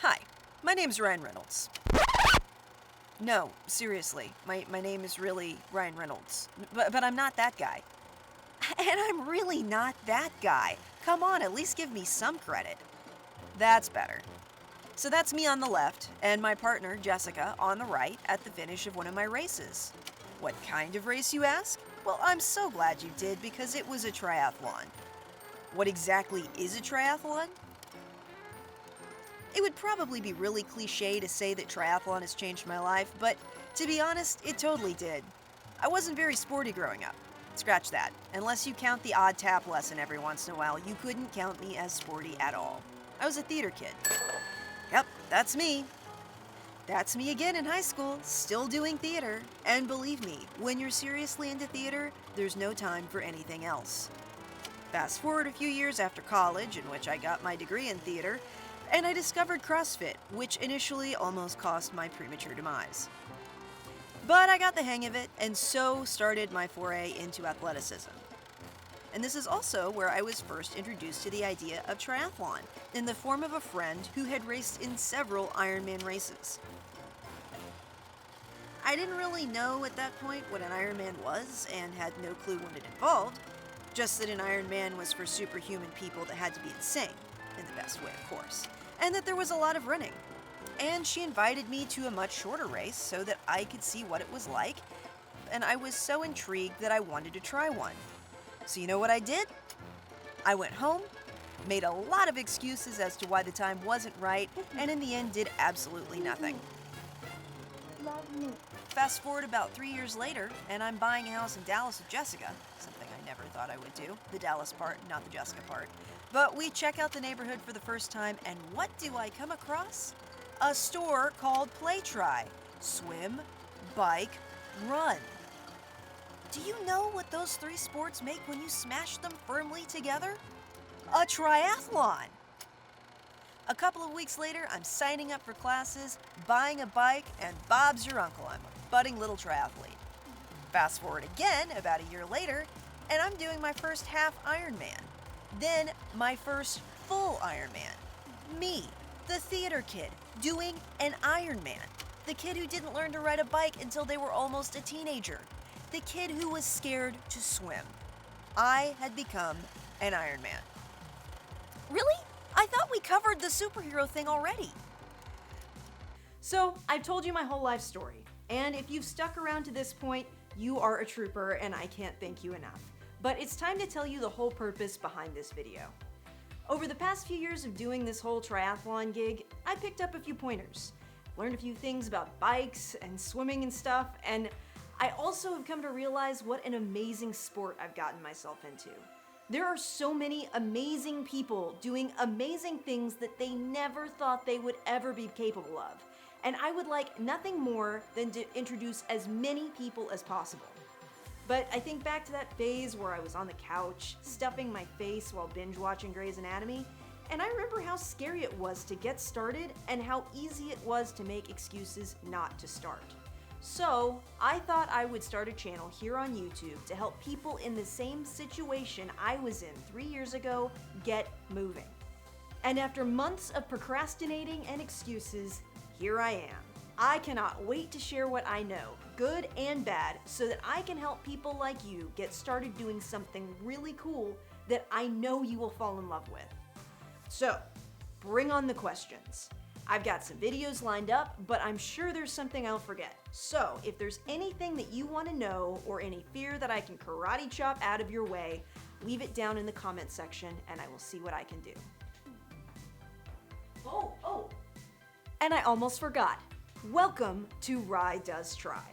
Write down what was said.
Hi, my name's Ryan Reynolds. No, seriously, my name is really Ryan Reynolds. But I'm not that guy. And I'm really not that guy. Come on, at least give me some credit. That's better. So that's me on the left, and my partner, Jessica, on the right at the finish of one of my races. What kind of race, you ask? Well, I'm so glad you did because it was a triathlon. What exactly is a triathlon? It would probably be really cliche to say that triathlon has changed my life, but to be honest, it totally did. I wasn't very sporty growing up. Scratch that. Unless you count the odd tap lesson every once in a while, you couldn't count me as sporty at all. I was a theater kid. Yep, that's me. That's me again in high school, still doing theater. And believe me, when you're seriously into theater, there's no time for anything else. Fast forward a few years after college, in which I got my degree in theater, and I discovered CrossFit, which initially almost cost my premature demise. But I got the hang of it, and so started my foray into athleticism. And this is also where I was first introduced to the idea of triathlon, in the form of a friend who had raced in several Ironman races. I didn't really know at that point what an Ironman was, and had no clue what it involved, just that an Ironman was for superhuman people that had to be insane, in the best way, of course, and that there was a lot of running. And she invited me to a much shorter race so that I could see what it was like, and I was so intrigued that I wanted to try one. So you know what I did? I went home, made a lot of excuses as to why the time wasn't right, and in the end did absolutely nothing. Love me. Fast forward about 3 years later, and I'm buying a house in Dallas with Jessica, something I never thought I would do, the Dallas part, not the Jessica part. But we check out the neighborhood for the first time, and what do I come across? A store called Play-Tri. Swim, bike, run. Do you know what those three sports make when you smash them firmly together? A triathlon! A couple of weeks later, I'm signing up for classes, buying a bike, and Bob's your uncle. I'm a budding little triathlete. Fast forward again, about a year later, and I'm doing my first half Ironman. Then my first full Ironman. Me, the theater kid, doing an Ironman. The kid who didn't learn to ride a bike until they were almost a teenager. The kid who was scared to swim. I had become an Ironman. Really? I thought we covered the superhero thing already. So, I've told you my whole life story, and if you've stuck around to this point, you are a trooper and I can't thank you enough. But it's time to tell you the whole purpose behind this video. Over the past few years of doing this whole triathlon gig, I picked up a few pointers, learned a few things about bikes and swimming and stuff, and I also have come to realize what an amazing sport I've gotten myself into. There are so many amazing people doing amazing things that they never thought they would ever be capable of. And I would like nothing more than to introduce as many people as possible. But I think back to that phase where I was on the couch, stuffing my face while binge watching Grey's Anatomy, and I remember how scary it was to get started and how easy it was to make excuses not to start. So, I thought I would start a channel here on YouTube to help people in the same situation I was in 3 years ago get moving. And after months of procrastinating and excuses, here I am. I cannot wait to share what I know, good and bad, so that I can help people like you get started doing something really cool that I know you will fall in love with. So, bring on the questions. I've got some videos lined up, but I'm sure there's something I'll forget. So, if there's anything that you want to know or any fear that I can karate chop out of your way, leave it down in the comment section and I will see what I can do. Oh, and I almost forgot. Welcome to Rye Does Try.